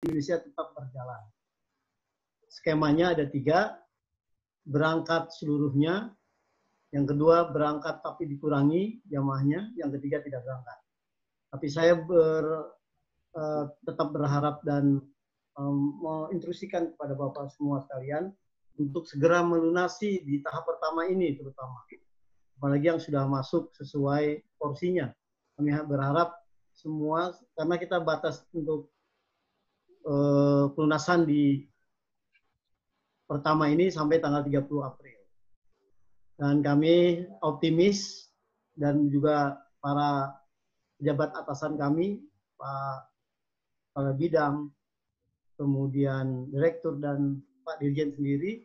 Indonesia tetap berjalan. Skemanya ada 3, berangkat seluruhnya, yang kedua berangkat tapi dikurangi jamaahnya, yang ketiga tidak berangkat. Tapi saya tetap berharap dan menginstruksikan kepada Bapak semua sekalian untuk segera melunasi di tahap pertama ini terutama. Apalagi yang sudah masuk sesuai porsinya. Kami berharap semua, karena kita batas untuk pelunasan di pertama ini sampai tanggal 30 April. Dan kami optimis dan juga para pejabat atasan kami, Pak Kepala Bidang, kemudian Direktur dan Pak Dirjen sendiri,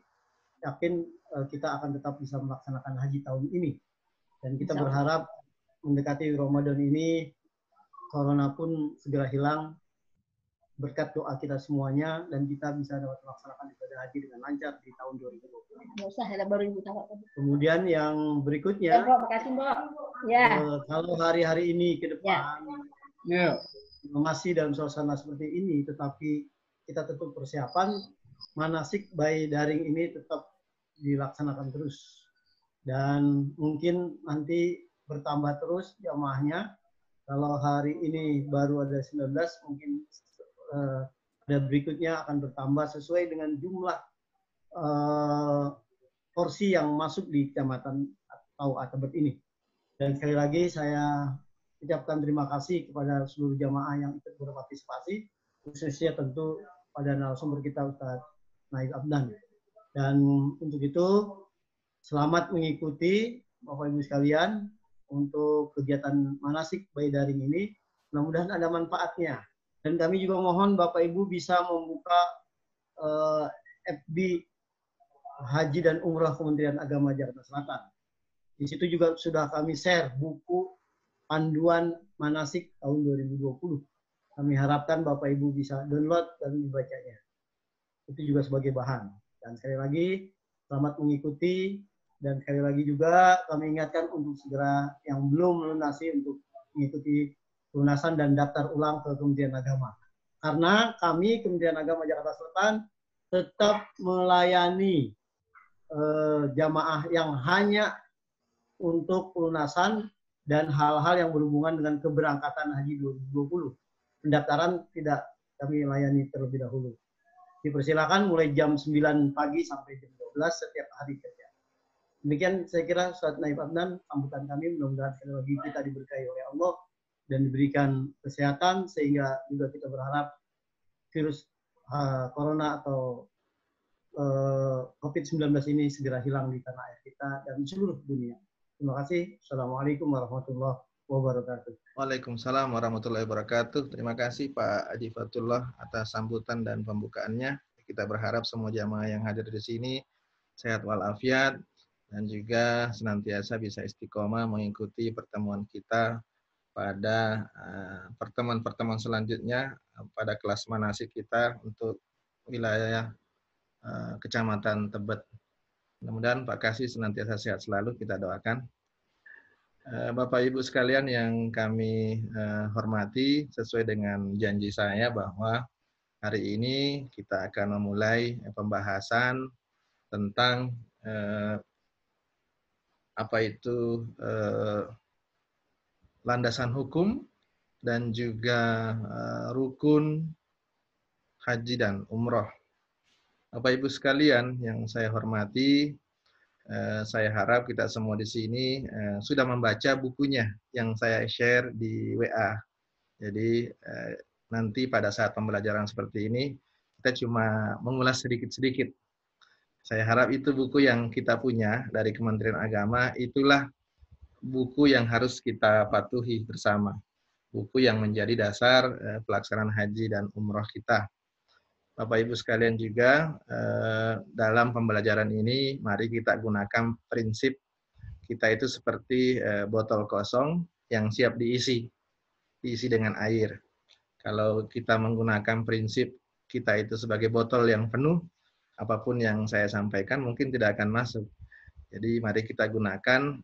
yakin kita akan tetap bisa melaksanakan haji tahun ini. Dan kita berharap mendekati Ramadan ini, Corona pun segera hilang, berkat doa kita semuanya, dan kita bisa dapat melaksanakan ibadah haji dengan lancar di tahun 2020. Kemudian yang berikutnya, kalau hari-hari ini ke depan masih dalam suasana seperti ini, tetapi kita tetap persiapan, manasik by daring ini tetap dilaksanakan terus. Dan mungkin nanti bertambah terus jamaahnya. Kalau hari ini baru ada 19, mungkin ada berikutnya akan bertambah sesuai dengan jumlah porsi yang masuk di kecamatan atau Tebet ini. Dan sekali lagi saya ucapkan terima kasih kepada seluruh jamaah yang ikut berpartisipasi, khususnya tentu pada narasumber kita Ustadz Naib Adnan. Dan untuk itu selamat mengikuti Bapak Ibu sekalian untuk kegiatan manasik by daring ini. Mudah-mudahan ada manfaatnya. Dan kami juga mohon Bapak Ibu bisa membuka FB Haji dan Umrah Kementerian Agama Jakarta Selatan. Di situ juga sudah kami share buku panduan manasik tahun 2020. Kami harapkan Bapak Ibu bisa download dan membacanya. Itu juga sebagai bahan. Dan sekali lagi, selamat mengikuti. Dan sekali lagi juga kami ingatkan untuk segera yang belum melunasi untuk mengikuti pelunasan dan daftar ulang ke Kementerian Agama. Karena kami, Kementerian Agama Jakarta Selatan, tetap melayani jamaah yang hanya untuk pelunasan dan hal-hal yang berhubungan dengan keberangkatan haji 2020. Pendaftaran tidak kami layani terlebih dahulu. Dipersilakan mulai jam 9 pagi sampai jam 12 setiap hari kerja. Demikian saya kira Ustadz Naib Adnan, sambutan kami. Mudah-mudahan sekali lagi kita diberkahi oleh Allah dan diberikan kesehatan, sehingga juga kita berharap virus corona atau COVID-19 ini segera hilang di tanah air kita dan seluruh dunia. Terima kasih. Assalamualaikum warahmatullahi wabarakatuh. Waalaikumsalam warahmatullahi wabarakatuh. Terima kasih Pak Haji Fatullah atas sambutan dan pembukaannya. Kita berharap semua jamaah yang hadir di sini sehat walafiat dan juga senantiasa bisa istiqomah mengikuti pertemuan kita pada pertemuan-pertemuan selanjutnya pada kelas manasik kita untuk wilayah Kecamatan Tebet. Mudah-mudahan Pak Kasih senantiasa sehat selalu, kita doakan. Bapak Ibu sekalian yang kami hormati, sesuai dengan janji saya bahwa hari ini kita akan memulai pembahasan tentang apa itu landasan hukum dan juga rukun haji dan umroh. Bapak Ibu sekalian yang saya hormati, saya harap kita semua di sini sudah membaca bukunya yang saya share di WA. Jadi nanti pada saat pembelajaran seperti ini, kita cuma mengulas sedikit-sedikit. Saya harap itu buku yang kita punya dari Kementerian Agama, itulah buku yang harus kita patuhi bersama. Buku yang menjadi dasar pelaksanaan haji dan umroh kita. Bapak Ibu sekalian juga, dalam pembelajaran ini, mari kita gunakan prinsip kita itu seperti botol kosong yang siap diisi dengan air. Kalau kita menggunakan prinsip kita itu sebagai botol yang penuh, apapun yang saya sampaikan mungkin tidak akan masuk. Jadi mari kita gunakan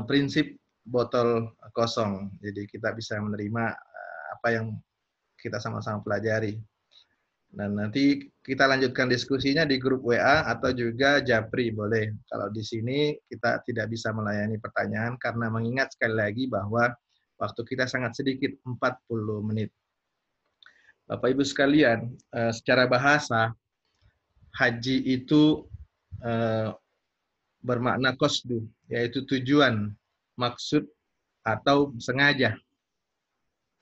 prinsip botol kosong. Jadi kita bisa menerima apa yang kita sama-sama pelajari. Dan nanti kita lanjutkan diskusinya di grup WA atau juga Japri, boleh. Kalau di sini kita tidak bisa melayani pertanyaan karena mengingat sekali lagi bahwa waktu kita sangat sedikit, 40 menit. Bapak Ibu sekalian, secara bahasa, haji itu bermakna qasdu, yaitu tujuan, maksud, atau sengaja.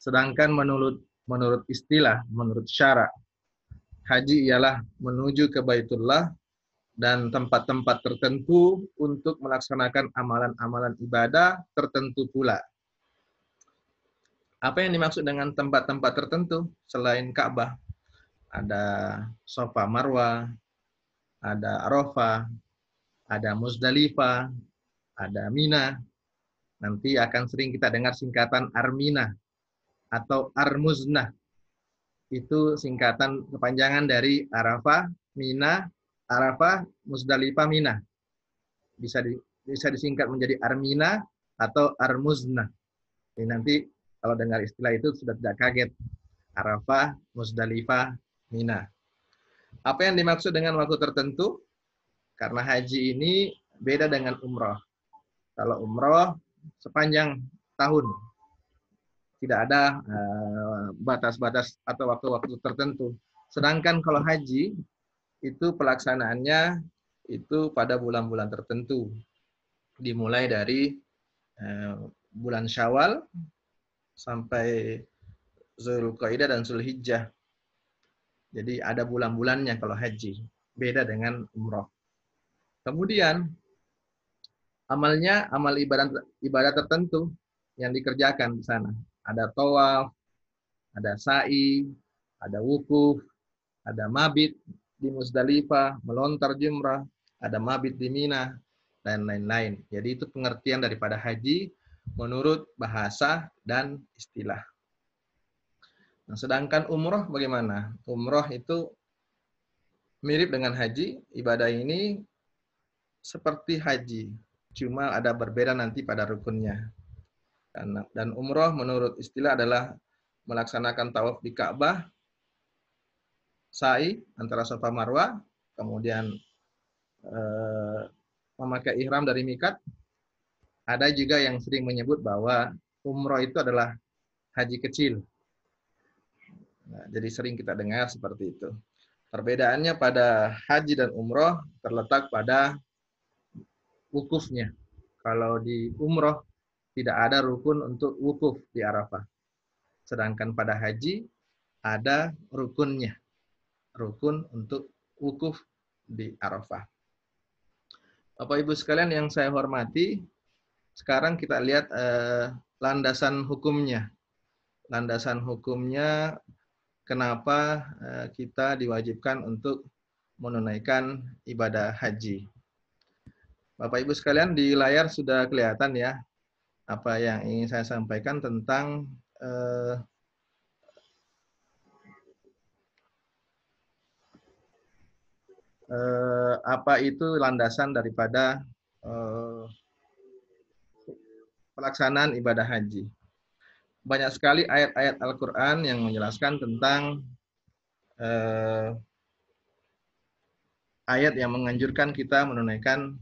Sedangkan menurut istilah, menurut syarak, haji ialah menuju ke Baitullah dan tempat-tempat tertentu untuk melaksanakan amalan-amalan ibadah tertentu pula. Apa yang dimaksud dengan tempat-tempat tertentu selain Ka'bah? Ada Safa Marwah, ada Arafah, ada Muzdalifah, ada Mina. Nanti akan sering kita dengar singkatan Armina atau Armuznah. Itu singkatan kepanjangan dari Arafah, Mina, Arafah, Muzdalifah, Mina. Bisa disingkat menjadi Armina atau Armuznah. Ini nanti kalau dengar istilah itu sudah tidak kaget. Arafah, Muzdalifah, Mina. Apa yang dimaksud dengan waktu tertentu? Karena haji ini beda dengan umroh. Kalau umroh sepanjang tahun. Tidak ada batas-batas atau waktu-waktu tertentu. Sedangkan kalau haji, itu pelaksanaannya itu pada bulan-bulan tertentu. Dimulai dari bulan Syawal sampai Zulqa'dah dan Zulhijjah. Jadi ada bulan-bulannya kalau haji. Beda dengan umroh. Kemudian amal ibadah tertentu yang dikerjakan di sana. Ada tawaf, ada sa'i, ada wukuf, ada mabit di Muzdalifah, melontar jumrah, ada mabit di Mina, dan lain-lain. Jadi itu pengertian daripada haji menurut bahasa dan istilah. Nah, sedangkan umroh bagaimana? Umroh itu mirip dengan haji, ibadah ini seperti haji, cuma ada berbeda nanti pada rukunnya. Dan umroh menurut istilah adalah melaksanakan tawaf di Ka'bah, sa'i antara Safa Marwah, kemudian memakai ihram dari mikat. Ada juga yang sering menyebut bahwa umroh itu adalah haji kecil. Nah, jadi sering kita dengar seperti itu. Perbedaannya pada haji dan umroh terletak pada wukufnya. Kalau di umroh tidak ada rukun untuk wukuf di Arafah. Sedangkan pada haji ada rukunnya. Rukun untuk wukuf di Arafah. Bapak Ibu sekalian yang saya hormati, sekarang kita lihat landasan hukumnya. Landasan hukumnya kenapa kita diwajibkan untuk menunaikan ibadah haji. Bapak Ibu sekalian, di layar sudah kelihatan ya apa yang ingin saya sampaikan tentang apa itu landasan daripada pelaksanaan ibadah haji. Banyak sekali ayat-ayat Al-Quran yang menjelaskan tentang ayat yang menganjurkan kita menunaikan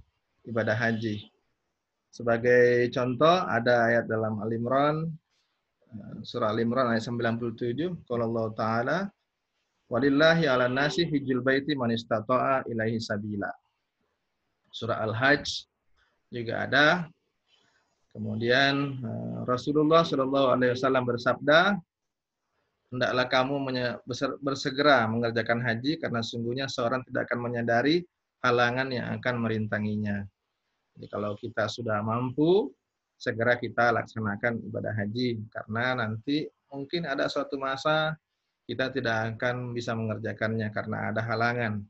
ibadah haji. Sebagai contoh, ada ayat dalam Al-Imran, surah Al-Imran ayat 97, qala Allah Ta'ala, walillahi ala nasi hijjul baiti man istata'a ilaihi sabila. Surah Al-Hajj juga ada. Kemudian Rasulullah SAW bersabda, hendaklah kamu bersegera mengerjakan haji karena sungguhnya seorang tidak akan menyadari halangan yang akan merintanginya. Jadi kalau kita sudah mampu, segera kita laksanakan ibadah haji karena nanti mungkin ada suatu masa kita tidak akan bisa mengerjakannya karena ada halangan.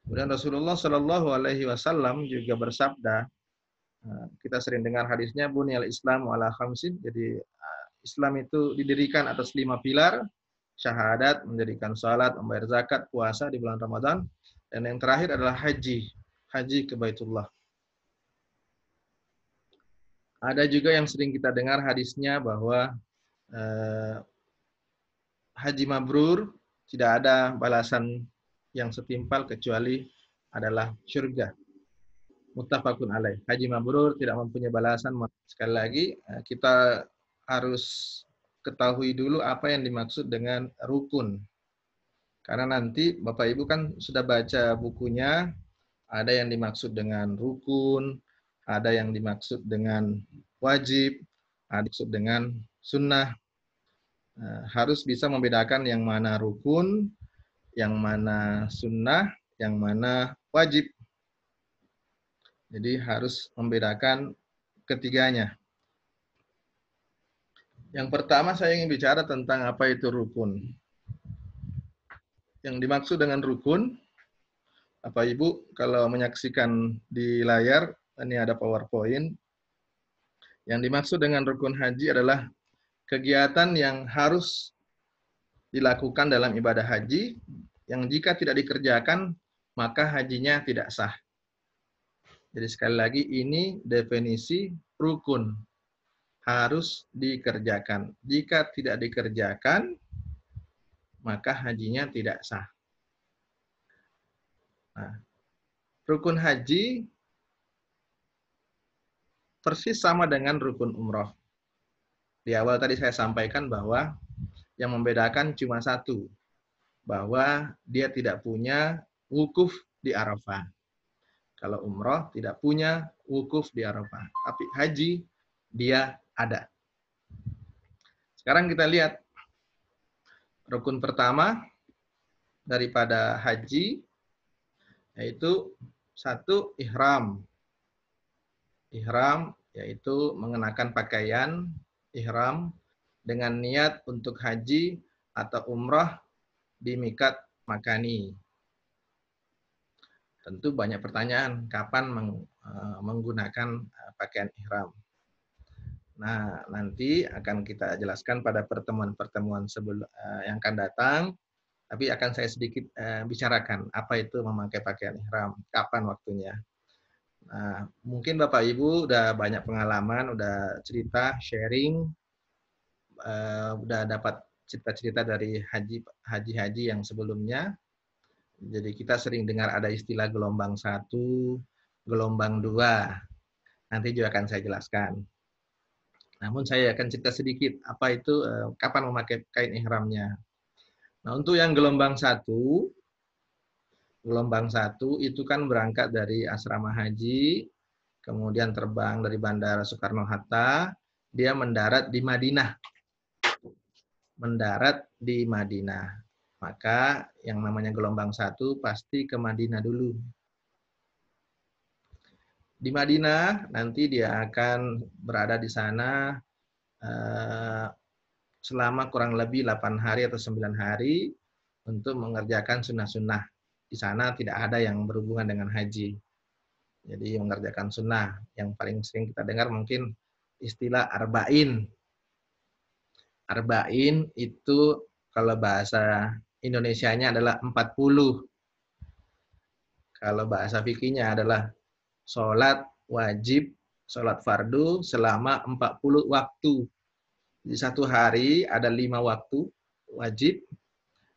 Kemudian Rasulullah SAW juga bersabda, kita sering dengar hadisnya, bunyal Islamu ala khamsin. Jadi Islam itu didirikan atas 5 pilar, syahadat, mendirikan salat, membayar zakat, puasa di bulan Ramadan, dan yang terakhir adalah haji, haji ke Baitullah. Ada juga yang sering kita dengar hadisnya bahwa haji mabrur tidak ada balasan yang setimpal kecuali adalah surga. Muttafaqun alaih. Haji mabrur tidak mempunyai balasan. Sekali lagi, kita harus ketahui dulu apa yang dimaksud dengan rukun. Karena nanti Bapak Ibu kan sudah baca bukunya, ada yang dimaksud dengan rukun, ada yang dimaksud dengan wajib, ada yang dimaksud dengan sunnah. Harus bisa membedakan yang mana rukun, yang mana sunnah, yang mana wajib. Jadi harus membedakan ketiganya. Yang pertama saya ingin bicara tentang apa itu rukun. Yang dimaksud dengan rukun, Bapak Ibu kalau menyaksikan di layar, ini ada PowerPoint. Yang dimaksud dengan rukun haji adalah kegiatan yang harus dilakukan dalam ibadah haji, yang jika tidak dikerjakan, maka hajinya tidak sah. Jadi sekali lagi ini definisi rukun. Harus dikerjakan. Jika tidak dikerjakan, maka hajinya tidak sah. Nah, rukun haji persis sama dengan rukun umroh. Di awal tadi saya sampaikan bahwa yang membedakan cuma satu, bahwa dia tidak punya wukuf di Arafah. Kalau umroh tidak punya wukuf di Arafah, tapi haji dia ada. Sekarang kita lihat rukun pertama daripada haji, yaitu satu, ihram. Ihram yaitu mengenakan pakaian ihram dengan niat untuk haji atau umrah di miqat makani. Tentu banyak pertanyaan, kapan menggunakan pakaian ihram. Nah, nanti akan kita jelaskan pada pertemuan-pertemuan yang akan datang, tapi akan saya sedikit bicarakan apa itu memakai pakaian ihram, kapan waktunya. Nah, mungkin Bapak Ibu udah banyak pengalaman, udah cerita, sharing, udah dapat cerita-cerita dari haji-haji yang sebelumnya. Jadi kita sering dengar ada istilah gelombang 1, gelombang 2. Nanti juga akan saya jelaskan. Namun saya akan cerita sedikit apa itu, kapan memakai kain ihramnya. Nah, untuk yang gelombang 1 itu kan berangkat dari asrama haji, kemudian terbang dari Bandara Soekarno-Hatta, dia mendarat di Madinah. Maka yang namanya gelombang 1 pasti ke Madinah dulu. Di Madinah nanti dia akan berada di sana selama kurang lebih 8 hari atau 9 hari untuk mengerjakan sunnah-sunnah. Di sana tidak ada yang berhubungan dengan haji. Jadi mengerjakan sunnah. Yang paling sering kita dengar mungkin istilah arba'in. Arba'in itu kalau bahasa Indonesianya adalah 40. Kalau bahasa fikihnya adalah sholat wajib, sholat fardu selama 40 waktu. Di satu hari ada 5 waktu wajib.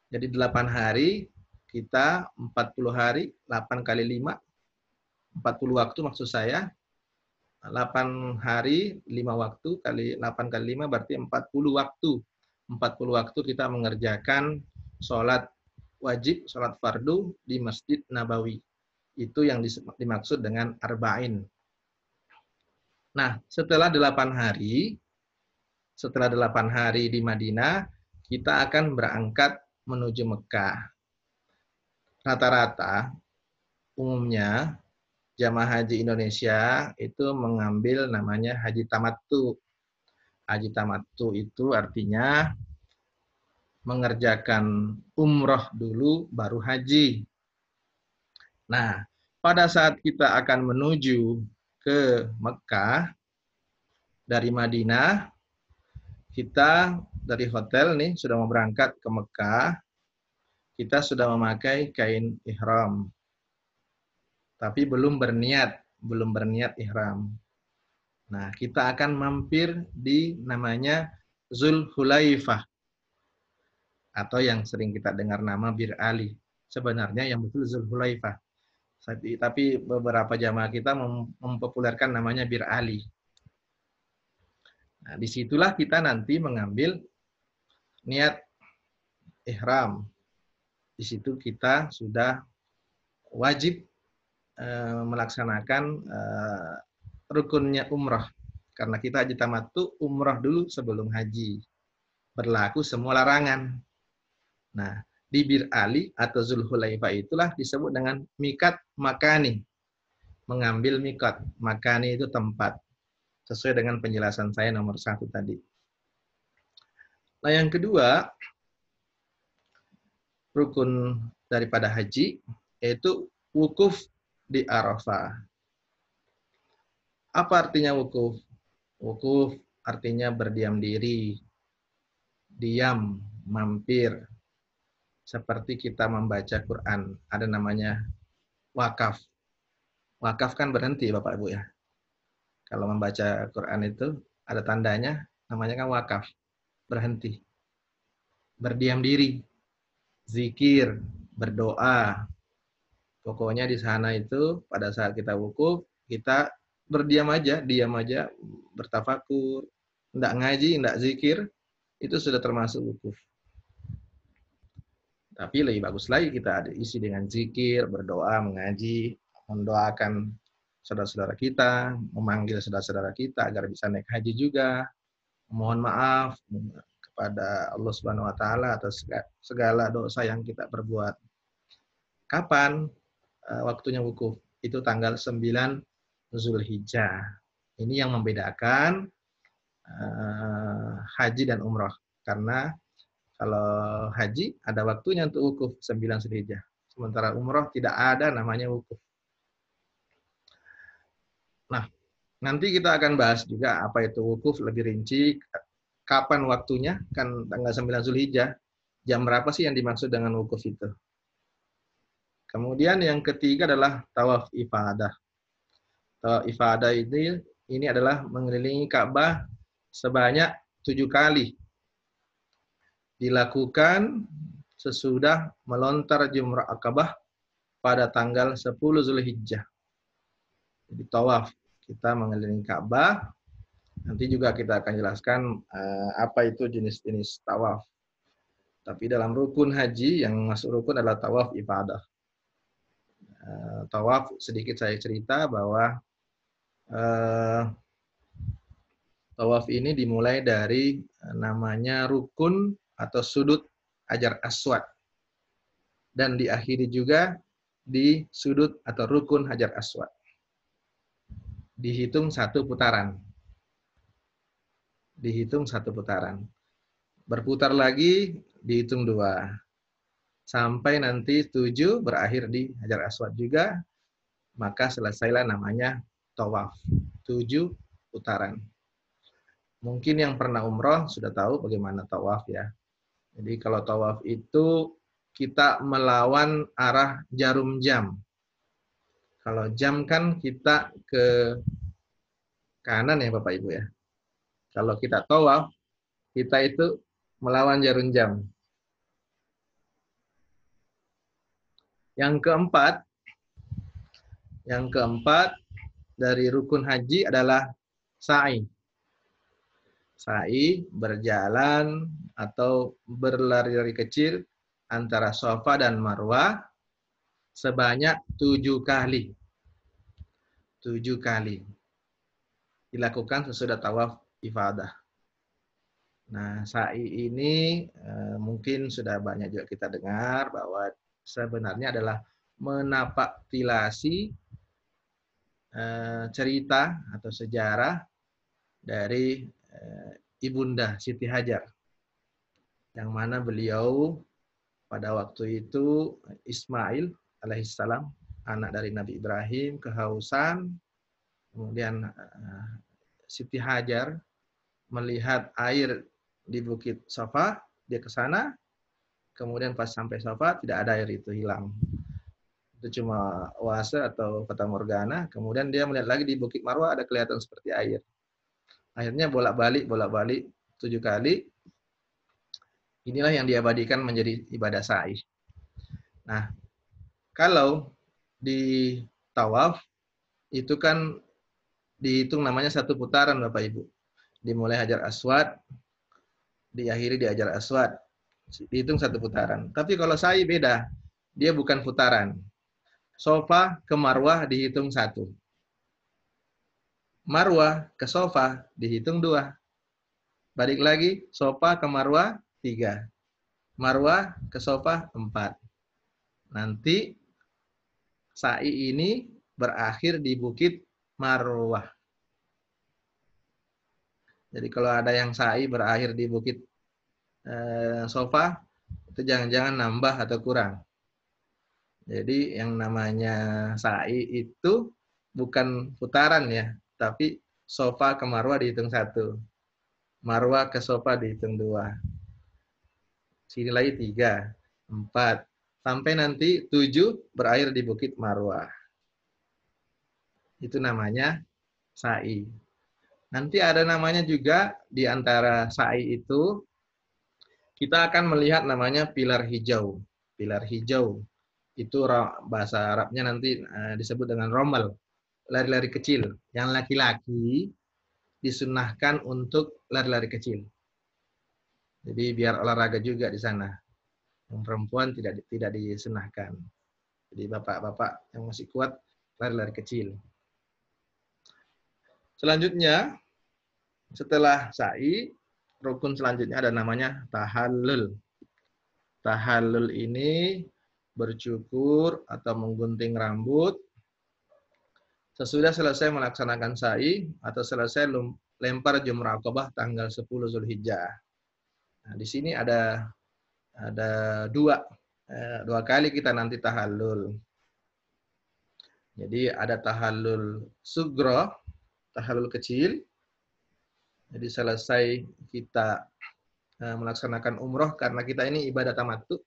Jadi 8 hari, kita 40 hari, 8 kali 5, 40 waktu maksud saya. 8 hari, 5 waktu, kali 8 kali 5 berarti 40 waktu. 40 waktu kita mengerjakan sholat wajib, sholat fardu di Masjid Nabawi. Itu yang dimaksud dengan arba'in. Nah, setelah 8 hari di Madinah, kita akan berangkat menuju Mekah. Rata-rata, umumnya, jamaah haji Indonesia itu mengambil namanya haji tamattu. Haji tamattu itu artinya mengerjakan umroh dulu baru haji. Nah, pada saat kita akan menuju ke Mekah dari Madinah, kita dari hotel nih sudah mau berangkat ke Mekah, kita sudah memakai kain ihram. Tapi belum berniat ihram. Nah, kita akan mampir di namanya Zulhulaifah. atau yang sering kita dengar nama Bir Ali. Sebenarnya yang betul Zulhulaifah. Tapi beberapa jamaah kita mempopulerkan namanya Bir Ali. Nah, disitulah kita nanti mengambil niat ihram. Di situ kita sudah wajib melaksanakan rukunnya umrah. Karena kita haji tamattu umrah dulu sebelum haji. Berlaku semua larangan. Nah, di Bir Ali atau Zulhulaifah itulah disebut dengan mikat makani. Mengambil mikat. Makani itu tempat. Sesuai dengan penjelasan saya nomor 1 tadi. Nah, yang kedua, rukun daripada haji, yaitu wukuf di Arafah. Apa artinya wukuf? Wukuf artinya berdiam diri, diam, mampir. Seperti kita membaca Quran, ada namanya wakaf. Wakaf kan berhenti Bapak Ibu ya. Kalau membaca Quran itu ada tandanya, namanya kan wakaf, berhenti. Berdiam diri, zikir, berdoa. Pokoknya di sana itu pada saat kita wukuf, kita berdiam aja, diam aja, bertafakur, enggak ngaji, enggak zikir, itu sudah termasuk wukuf. Tapi lebih bagus lagi kita ada isi dengan zikir, berdoa, mengaji, mendoakan saudara-saudara kita, memanggil saudara-saudara kita agar bisa naik haji juga, mohon maaf kepada Allah Subhanahu wa taala atas segala dosa yang kita perbuat. Kapan waktunya wukuf? Itu tanggal 9 Zulhijjah. Ini yang membedakan haji dan umrah. Karena kalau haji ada waktunya untuk wukuf 9 Zulhijjah. Sementara umrah tidak ada namanya wukuf. Nah, nanti kita akan bahas juga apa itu wukuf lebih rinci. Kapan waktunya? Kan tanggal 9 Zulhijjah. Jam berapa sih yang dimaksud dengan wukuf itu? Kemudian yang ketiga adalah tawaf ifadah. Tawaf ifadah ini adalah mengelilingi Ka'bah sebanyak 7 kali. Dilakukan sesudah melontar Jumrah Aqabah pada tanggal 10 Zulhijjah. Jadi tawaf, kita mengelilingi Ka'bah. Nanti juga kita akan jelaskan apa itu jenis-jenis tawaf. Tapi dalam rukun haji yang masuk rukun adalah tawaf ifadah. Tawaf sedikit saya cerita bahwa tawaf ini dimulai dari namanya rukun atau sudut Hajar Aswad dan diakhiri juga di sudut atau rukun Hajar Aswad. Dihitung 1 putaran. Dihitung 1 putaran. Berputar lagi dihitung 2. Sampai nanti 7 berakhir di Hajar Aswad juga, maka selesailah namanya tawaf. 7 putaran. Mungkin yang pernah umroh sudah tahu bagaimana tawaf ya. Jadi kalau tawaf itu kita melawan arah jarum jam. Kalau jam kan kita ke kanan ya Bapak Ibu ya. Kalau kita tawaf, kita itu melawan jarum jam. Yang keempat dari rukun haji adalah sa'i. Sa'i berjalan atau berlari-lari kecil antara Safa dan Marwah sebanyak 7 kali. 7 kali. Dilakukan sesudah tawaf ifadah. Nah, sa'i ini mungkin sudah banyak juga kita dengar bahwa sebenarnya adalah menapaktilasi cerita atau sejarah dari Ibunda Siti Hajar, yang mana beliau pada waktu itu Ismail alaihissalam, anak dari Nabi Ibrahim, kehausan, kemudian Siti Hajar melihat air di Bukit Safa, dia ke sana, kemudian pas sampai Safa tidak ada air itu, hilang. Itu cuma oase atau fata morgana. Kemudian dia melihat lagi di Bukit Marwah ada kelihatan seperti air. Akhirnya bolak-balik 7 kali. Inilah yang diabadikan menjadi ibadah sa'i. Nah, kalau di tawaf itu kan dihitung namanya satu putaran Bapak Ibu. Dimulai Hajar Aswad, diakhiri di Hajar Aswad. Dihitung satu putaran. Tapi kalau sa'i beda. Dia bukan putaran. Sofa ke Marwah dihitung satu. Marwah ke Sofa dihitung dua. Balik lagi, Sofa ke Marwah tiga. Marwah ke Sofa empat. Nanti sa'i ini berakhir di Bukit Marwah. Jadi kalau ada yang sa'i berakhir di Bukit Sofa, itu jangan-jangan nambah atau kurang. Jadi yang namanya sa'i itu bukan putaran ya, tapi Sofa ke Marwah dihitung satu. Marwah ke Sofa dihitung dua. Sini lagi tiga, empat. Sampai nanti 7 berakhir di Bukit Marwah. Itu namanya sa'i. Nanti ada namanya juga di antara sa'i itu, kita akan melihat namanya pilar hijau. Pilar hijau. Itu bahasa Arabnya nanti disebut dengan romal. Lari-lari kecil. Yang laki-laki disunahkan untuk lari-lari kecil. Jadi biar olahraga juga di sana. Yang perempuan tidak disunahkan. Jadi bapak-bapak yang masih kuat lari-lari kecil. Selanjutnya, setelah sa'i, rukun selanjutnya ada namanya tahallul. Tahallul ini bercukur atau menggunting rambut sesudah selesai melaksanakan sa'i atau selesai lempar jumrah Aqabah tanggal 10 Zulhijjah. Nah, di sini ada dua kali kita nanti tahallul. Jadi ada tahallul sugro, tahallul kecil. Jadi selesai kita melaksanakan umroh, karena kita ini ibadah tamattu,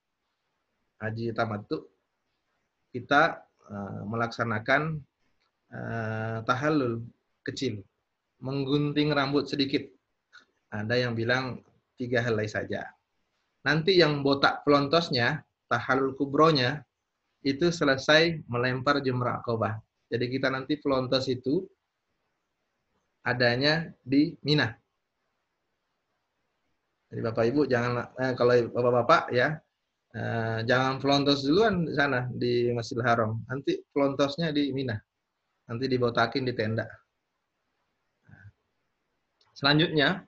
haji tamattu, kita melaksanakan tahallul kecil, menggunting rambut sedikit. Ada yang bilang 3 helai saja. Nanti yang botak pelontosnya, tahallul kubronya, itu selesai melempar jumrah Aqabah. Jadi kita nanti pelontos itu adanya di Mina. Jadi Bapak Ibu jangan, kalau Bapak-bapak ya, jangan pelontos duluan di sana di Masjidil Haram. Nanti pelontosnya di Mina. Nanti dibotakin di tenda. Selanjutnya,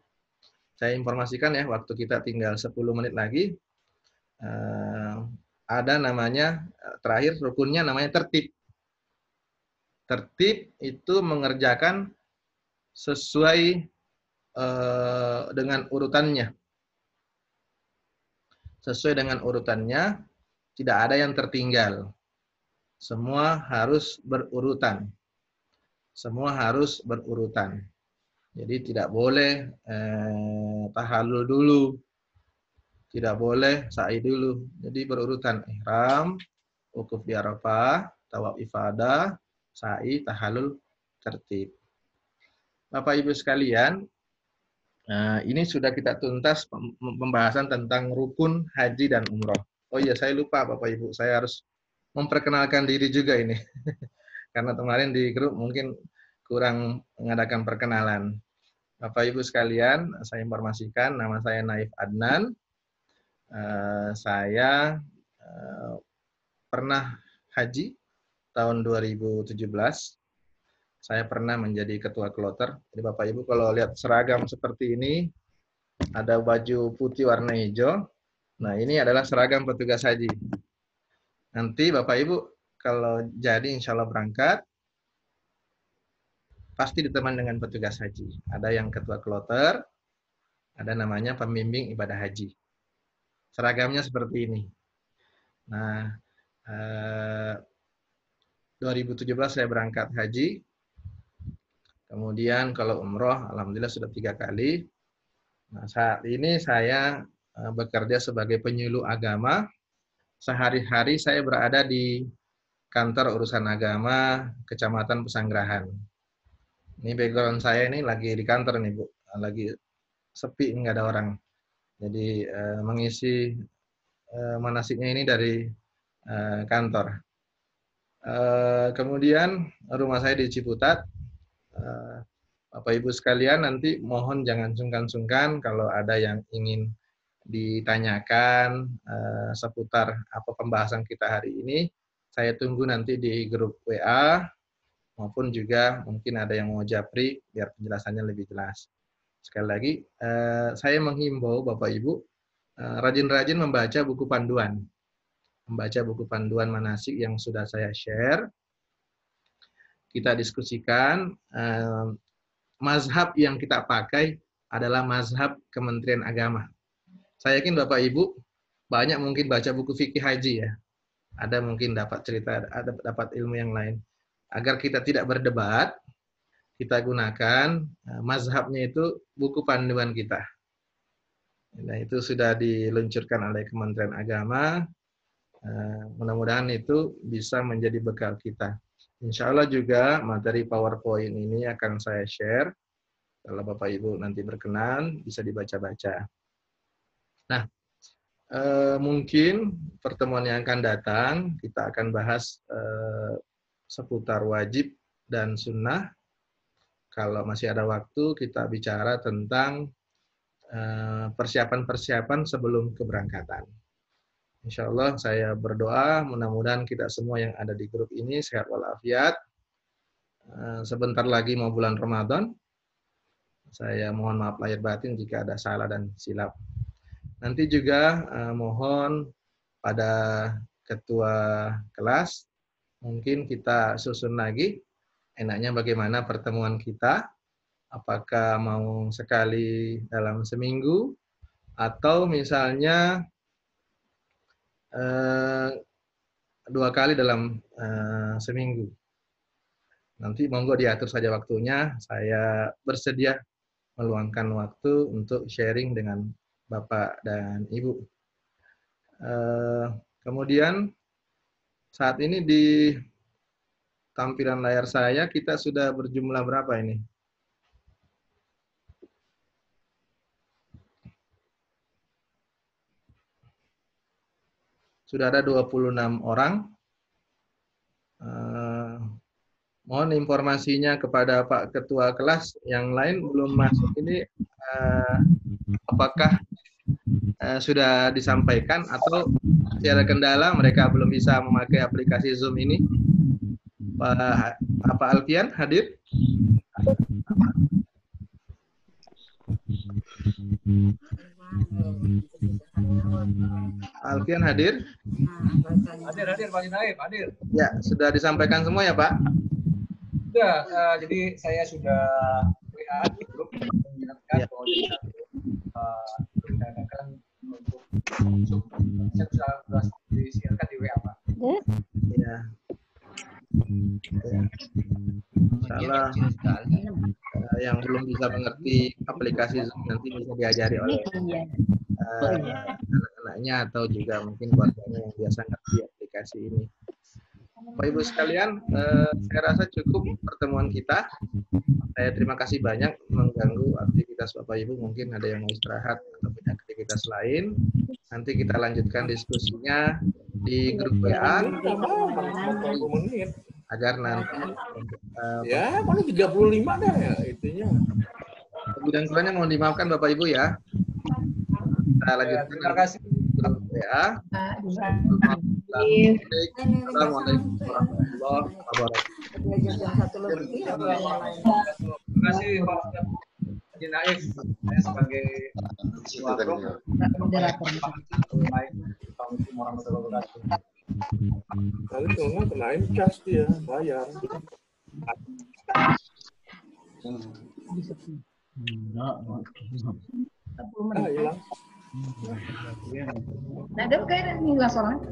saya informasikan ya, waktu kita tinggal 10 menit lagi, ada namanya, terakhir rukunnya namanya tertib. Tertib itu mengerjakan sesuai dengan urutannya. Sesuai dengan urutannya, tidak ada yang tertinggal. Semua harus berurutan. Semua harus berurutan. Jadi tidak boleh tahallul dulu. Tidak boleh sa'i dulu. Jadi berurutan. Ihram, wukuf di Arafah, tawaf ifadah, sa'i, tahallul, tertib. Bapak Ibu sekalian, ini sudah kita tuntas pembahasan tentang rukun haji dan umroh. Oh iya, saya lupa Bapak Ibu, saya harus memperkenalkan diri juga ini. Karena kemarin di grup mungkin kurang mengadakan perkenalan. Bapak Ibu sekalian, saya informasikan nama saya Naif Adnan. Saya pernah haji tahun 2017. Saya pernah menjadi ketua kloter. Jadi Bapak Ibu kalau lihat seragam seperti ini, ada baju putih warna hijau. Nah, ini adalah seragam petugas haji. Nanti Bapak Ibu kalau jadi insya Allah berangkat, pasti ditemani dengan petugas haji. Ada yang ketua kloter, ada namanya pembimbing ibadah haji. Seragamnya seperti ini. Nah, 2017 saya berangkat haji. Kemudian kalau umroh, alhamdulillah sudah 3 kali. Nah, saat ini saya bekerja sebagai penyuluh agama. Sehari-hari saya berada di kantor urusan agama Kecamatan Pesanggerahan. Ini background saya ini lagi di kantor nih Bu, lagi sepi, nggak ada orang. Jadi mengisi manasiknya ini dari kantor. Kemudian rumah saya di Ciputat. Bapak Ibu sekalian, nanti mohon jangan sungkan-sungkan kalau ada yang ingin ditanyakan seputar apa pembahasan kita hari ini. Saya tunggu nanti di grup WA, maupun juga mungkin ada yang mau japri biar penjelasannya lebih jelas. Sekali lagi, saya menghimbau Bapak Ibu rajin-rajin membaca buku panduan. Membaca buku panduan manasik yang sudah saya share. Kita diskusikan. Mazhab yang kita pakai adalah mazhab Kementerian Agama. Saya yakin Bapak Ibu banyak mungkin baca buku fikih haji ya. Ada mungkin dapat cerita, ada dapat ilmu yang lain. Agar kita tidak berdebat, kita gunakan mazhabnya itu buku panduan kita. Nah, itu sudah diluncurkan oleh Kementerian Agama. Mudah-mudahan itu bisa menjadi bekal kita. Insya Allah juga materi PowerPoint ini akan saya share. Kalau Bapak Ibu nanti berkenan, bisa dibaca-baca. Nah, mungkin pertemuan yang akan datang, kita akan bahas seputar wajib dan sunnah. Kalau masih ada waktu, kita bicara tentang persiapan-persiapan sebelum keberangkatan. Insya Allah saya berdoa, mudah-mudahan kita semua yang ada di grup ini sehat walafiat. Sebentar lagi mau bulan Ramadan. Saya mohon maaf lahir batin jika ada salah dan silap. Nanti juga mohon pada ketua kelas, mungkin kita susun lagi, enaknya bagaimana pertemuan kita, apakah mau sekali dalam seminggu, atau misalnya 2 kali dalam seminggu. Nanti monggo diatur saja waktunya, saya bersedia meluangkan waktu untuk sharing dengan Bapak dan Ibu. Kemudian saat ini di tampilan layar saya kita sudah berjumlah berapa ini? Sudah ada 26 orang. Mohon informasinya kepada Pak Ketua Kelas. Yang lain belum masuk ini, apakah sudah disampaikan atau masih ada kendala mereka belum bisa memakai aplikasi Zoom ini? Pak Alfian hadir? Alfian hadir? Hadir Pak Naib, hadir. Ya, sudah disampaikan semua ya Pak? Sudah, jadi saya sudah WA di grup mengingatkan ya. bahwa diadakan untuk saya sudah disiarkan di WA Pak. Ya. Salah yang belum bisa mengerti aplikasi Zoom nanti bisa diajari oleh anak-anaknya atau juga mungkin keluarganya yang biasa ngerti aplikasi ini. Bapak Ibu sekalian, saya rasa cukup pertemuan kita. Saya terima kasih banyak mengganggu aktivitas Bapak Ibu, mungkin ada yang mau istirahat atau punya aktivitas lain. Nanti kita lanjutkan diskusinya di grup WA agar nanti ya paling 35 deh ya itunya. lebih dan kurangnya mohon dimaafkan Bapak Ibu ya. Kita lanjutkan. Terima kasih. Grup WA. Assalamualaikum warahmatullahi wabarakatuh. Terima kasih Pak Haji Naif, saya sebagai ketua grup. Assalamualaikum warahmatullahi wabarakatuh. Kali cuma kenain cas dia bayar. Hilang. Nah, ada kayak nih soalnya.